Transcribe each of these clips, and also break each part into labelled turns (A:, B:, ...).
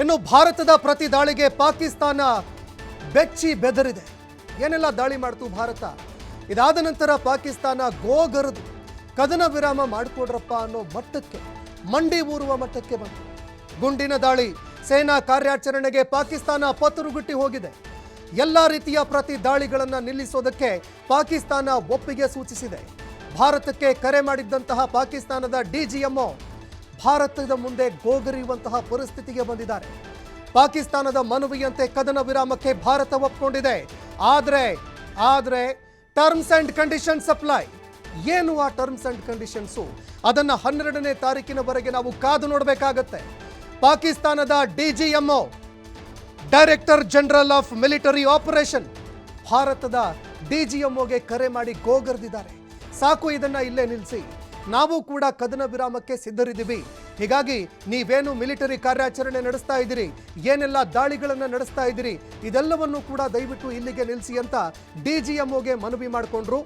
A: ಇನ್ನು ಭಾರತದ ಪ್ರತಿ ದಾಳಿಗೆ ಪಾಕಿಸ್ತಾನ ಬೆಚ್ಚಿ ಬೆದರಿದೆ. ಏನೆಲ್ಲ ದಾಳಿ ಮಾಡ್ತು ಭಾರತ. ಇದಾದ ನಂತರ ಪಾಕಿಸ್ತಾನ ಗೋಗರದು ಕದನ ವಿರಾಮ ಮಾಡಿಕೊಡ್ರಪ್ಪ ಅನ್ನೋ ಮಟ್ಟಕ್ಕೆ, ಮಂಡಿ ಊರುವ ಮಟ್ಟಕ್ಕೆ ಬಂತು. ಗುಂಡಿನ ದಾಳಿ, ಸೇನಾ ಕಾರ್ಯಾಚರಣೆಗೆ ಪಾಕಿಸ್ತಾನ ಪತರುಗುಟ್ಟಿ ಹೋಗಿದೆ. ಎಲ್ಲ ರೀತಿಯ ಪ್ರತಿ ದಾಳಿಗಳನ್ನು ನಿಲ್ಲಿಸೋದಕ್ಕೆ ಪಾಕಿಸ್ತಾನ ಒಪ್ಪಿಗೆ ಸೂಚಿಸಿದೆ. ಭಾರತಕ್ಕೆ ಕರೆ ಮಾಡಿದ್ದಂತಹ ಪಾಕಿಸ್ತಾನದ ಡಿಜಿಎಂಒ ಭಾರತದ ಮುಂದೆ ಗೋಗರಿಯುವಂತಹ ಪರಿಸ್ಥಿತಿಗೆ ಬಂದಿದ್ದಾರೆ. ಪಾಕಿಸ್ತಾನದ ಮನವಿಯಂತೆ ಕದನ ವಿರಾಮಕ್ಕೆ ಭಾರತ ಒಪ್ಪಿಕೊಂಡಿದೆ. ಆದರೆ ಟರ್ಮ್ಸ್ ಅಂಡ್ ಕಂಡೀಷನ್ಸ್ ಅಪ್ಲೈ. ಏನು ಆ ಟರ್ಮ್ಸ್ ಅಂಡ್ ಕಂಡೀಷನ್ಸು? ಅದನ್ನು 12ನೇ ತಾರೀಕಿನವರೆಗೆ ನಾವು ಕಾದು ನೋಡಬೇಕಾಗತ್ತೆ. ಪಾಕಿಸ್ತಾನದ DGMO, director general of military operation, ಭಾರತದ ಡಿಜಿಎಂಒಗೆ ಕರೆ ಮಾಡಿ ಗೋಗರ್ದಿದ್ದಾರೆ. ಸಾಕು, ಇದನ್ನ ಇಲ್ಲೇ ನಿಲ್ಲಿಸಿ, ನಾವು ಕೂಡ ಕದನ ವಿರಾಮಕ್ಕೆ ಸಿದ್ಧರಿದ್ದೀವಿ. ಹೀಗಾಗಿ ನೀವೇನು ಮಿಲಿಟರಿ ಕಾರ್ಯಾಚರಣೆ ನಡೆಸ್ತಾ ಇದ್ದೀರಿ, ಏನೆಲ್ಲ ದಾಳಿಗಳನ್ನು ನಡೆಸ್ತಾ ಇದ್ದೀರಿ, ಇದೆಲ್ಲವನ್ನು ಕೂಡ ದಯವಿಟ್ಟು ಇಲ್ಲಿಗೆ ನಿಲ್ಲಿಸಿ ಅಂತ ಡಿಜಿಎಂಒಗೆ ಮನವಿ ಮಾಡಿಕೊಂಡ್ರು.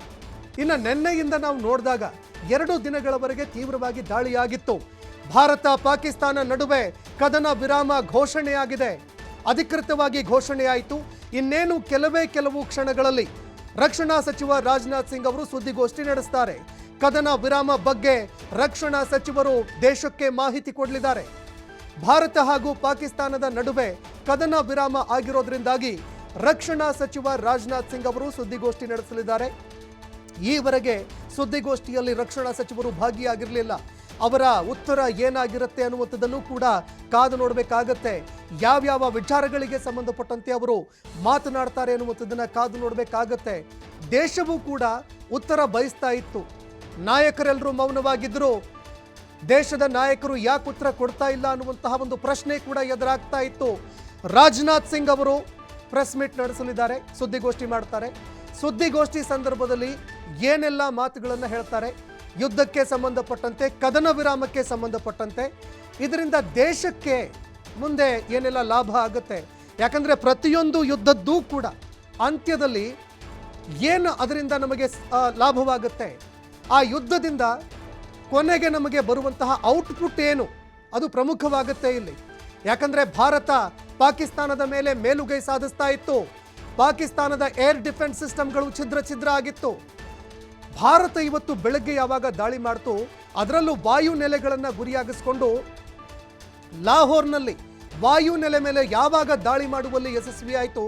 A: ಇನ್ನು ನಿನ್ನೆಯಿಂದ ನಾವು ನೋಡಿದಾಗ 2 ದಿನಗಳವರೆಗೆ ತೀವ್ರವಾಗಿ ದಾಳಿಯಾಗಿತ್ತು. ಭಾರತ ಪಾಕಿಸ್ತಾನ ನಡುವೆ ಕದನ ವಿರಾಮ ಘೋಷಣೆಯಾಗಿದೆ, ಅಧಿಕೃತವಾಗಿ ಘೋಷಣೆಯಾಯಿತು. ಇನ್ನೇನು ಕೆಲವು ಕ್ಷಣಗಳಲ್ಲಿ ರಕ್ಷಣಾ ಸಚಿವ ರಾಜನಾಥ್ ಸಿಂಗ್ ಅವರು ಸುದ್ದಿಗೋಷ್ಠಿ ನಡೆಸ್ತಾರೆ. ಕದನ ವಿರಾಮ ಬಗ್ಗೆ ರಕ್ಷಣಾ ಸಚಿವರು ದೇಶಕ್ಕೆ ಮಾಹಿತಿ ಕೊಡಲಿದ್ದಾರೆ. ಭಾರತ ಹಾಗೂ ಪಾಕಿಸ್ತಾನದ ನಡುವೆ ಕದನ ವಿರಾಮ ಆಗಿರೋದ್ರಿಂದಾಗಿ ರಕ್ಷಣಾ ಸಚಿವ ರಾಜನಾಥ್ ಸಿಂಗ್ ಅವರು ಸುದ್ದಿಗೋಷ್ಠಿ ನಡೆಸಲಿದ್ದಾರೆ. ಈವರೆಗೆ ಸುದ್ದಿಗೋಷ್ಠಿಯಲ್ಲಿ ರಕ್ಷಣಾ ಸಚಿವರು ಭಾಗಿಯಾಗಿರಲಿಲ್ಲ. ಅವರ ಉತ್ತರ ಏನಾಗಿರುತ್ತೆ ಅನ್ನುವಂಥದ್ದನ್ನು ಕೂಡ ಕಾದು ನೋಡಬೇಕಾಗತ್ತೆ. ಯಾವ್ಯಾವ ವಿಚಾರಗಳಿಗೆ ಸಂಬಂಧಪಟ್ಟಂತೆ ಅವರು ಮಾತನಾಡ್ತಾರೆ ಅನ್ನುವಂಥದ್ದನ್ನು ಕಾದು ನೋಡಬೇಕಾಗತ್ತೆ. ದೇಶವೂ ಕೂಡ ಉತ್ತರ ಬಯಸ್ತಾ ಇತ್ತು. ನಾಯಕರೆಲ್ಲರೂ ಮೌನವಾಗಿದ್ದರು. ದೇಶದ ನಾಯಕರು ಯಾಕೆ ಉತ್ತರ ಕೊಡ್ತಾ ಇಲ್ಲ ಅನ್ನುವಂತಹ ಒಂದು ಪ್ರಶ್ನೆ ಕೂಡ ಎದುರಾಗ್ತಾ ಇತ್ತು. ರಾಜನಾಥ್ ಸಿಂಗ್ ಅವರು ಪ್ರೆಸ್ ಮೀಟ್ ನಡೆಸಲಿದ್ದಾರೆ, ಸುದ್ದಿಗೋಷ್ಠಿ ಮಾಡ್ತಾರೆ. ಸುದ್ದಿಗೋಷ್ಠಿ ಸಂದರ್ಭದಲ್ಲಿ ಏನೆಲ್ಲ ಮಾತುಗಳನ್ನು ಹೇಳ್ತಾರೆ, ಯುದ್ಧಕ್ಕೆ ಸಂಬಂಧಪಟ್ಟಂತೆ, ಕದನ ವಿರಾಮಕ್ಕೆ ಸಂಬಂಧಪಟ್ಟಂತೆ, ಇದರಿಂದ ದೇಶಕ್ಕೆ ಮುಂದೆ ಏನೆಲ್ಲ ಲಾಭ ಆಗುತ್ತೆ. ಯಾಕಂದರೆ ಪ್ರತಿಯೊಂದು ಯುದ್ಧದ್ದೂ ಕೂಡ ಅಂತ್ಯದಲ್ಲಿ ಏನು ಅದರಿಂದ ನಮಗೆ ಲಾಭವಾಗುತ್ತೆ, ಆ ಯುದ್ಧದಿಂದ ಕೊನೆಗೆ ನಮಗೆ ಬರುವಂತಹ ಔಟ್ಪುಟ್ ಏನು, ಅದು ಪ್ರಮುಖವಾಗುತ್ತೆ ಇಲ್ಲಿ. ಯಾಕಂದರೆ ಭಾರತ ಪಾಕಿಸ್ತಾನದ ಮೇಲೆ ಮೇಲುಗೈ ಸಾಧಿಸ್ತಾ ಇತ್ತು. ಪಾಕಿಸ್ತಾನದ ಏರ್ ಡಿಫೆನ್ಸ್ ಸಿಸ್ಟಮ್ಗಳು ಛಿದ್ರ ಆಗಿತ್ತು. ಭಾರತ ಇವತ್ತು ಬೆಳಗ್ಗೆ ಯಾವಾಗ ದಾಳಿ ಮಾಡ್ತು, ಅದರಲ್ಲೂ ವಾಯು ನೆಲೆಗಳನ್ನು ಗುರಿಯಾಗಿಸಿಕೊಂಡು ಲಾಹೋರ್ನಲ್ಲಿ ವಾಯು ನೆಲೆ ಮೇಲೆ ಯಾವಾಗ ದಾಳಿ ಮಾಡುವಲ್ಲಿ ಯಶಸ್ವಿಯಾಯಿತು,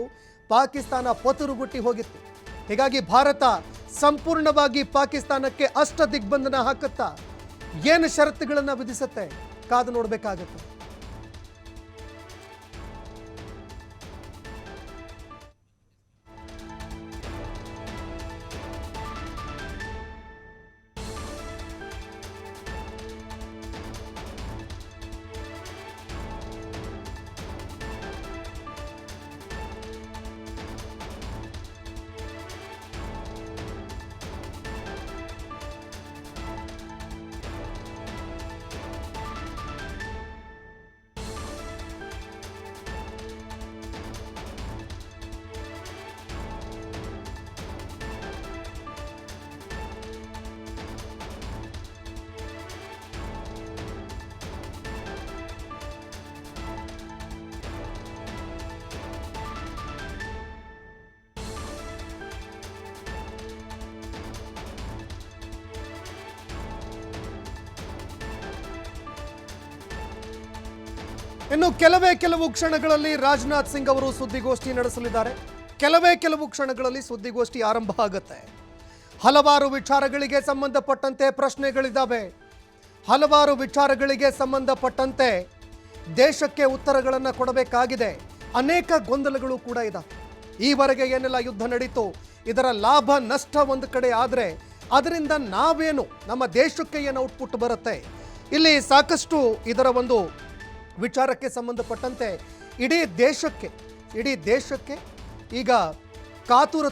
A: ಪಾಕಿಸ್ತಾನ ಪತರುಗುಟ್ಟಿ ಹೋಗಿತ್ತು. ಹೀಗಾಗಿ ಭಾರತ ಸಂಪೂರ್ಣವಾಗಿ ಪಾಕಿಸ್ತಾನಕ್ಕೆ ಅಷ್ಟ ದಿಗ್ಬಂಧನ ಹಾಕುತ್ತಾ, ಏನು ಷರತ್ತುಗಳನ್ನು ವಿಧಿಸುತ್ತೆ, ಕಾದು ನೋಡಬೇಕಾಗುತ್ತೆ. ಇನ್ನು ಕೆಲವು ಕ್ಷಣಗಳಲ್ಲಿ ರಾಜನಾಥ್ ಸಿಂಗ್ ಅವರು ಸುದ್ದಿಗೋಷ್ಠಿ ನಡೆಸಲಿದ್ದಾರೆ. ಕೆಲವು ಕ್ಷಣಗಳಲ್ಲಿ ಸುದ್ದಿಗೋಷ್ಠಿ ಆರಂಭ ಆಗುತ್ತೆ. ಹಲವಾರು ವಿಚಾರಗಳಿಗೆ ಸಂಬಂಧಪಟ್ಟಂತೆ ಪ್ರಶ್ನೆಗಳಿದ್ದಾವೆ. ಹಲವಾರು ವಿಚಾರಗಳಿಗೆ ಸಂಬಂಧಪಟ್ಟಂತೆ ದೇಶಕ್ಕೆ ಉತ್ತರಗಳನ್ನು ಕೊಡಬೇಕಾಗಿದೆ. ಅನೇಕ ಗೊಂದಲಗಳು ಕೂಡ ಇದ್ದಾವೆ. ಈವರೆಗೆ ಏನೆಲ್ಲ ಯುದ್ಧ ನಡೀತು, ಇದರ ಲಾಭ ನಷ್ಟ ಒಂದು ಕಡೆ ಆದರೆ ಅದರಿಂದ ನಾವೇನು, ನಮ್ಮ ದೇಶಕ್ಕೆ ಏನು ಔಟ್ಪುಟ್ ಬರುತ್ತೆ, ಇಲ್ಲಿ ಸಾಕಷ್ಟು ಇದರ ಒಂದು ವಿಚಾರಕ್ಕೆ ಸಂಬಂಧಪಟ್ಟಂತೆ ಇಡೀ ದೇಶಕ್ಕೆ ಈಗ ಕಾತುರತೆ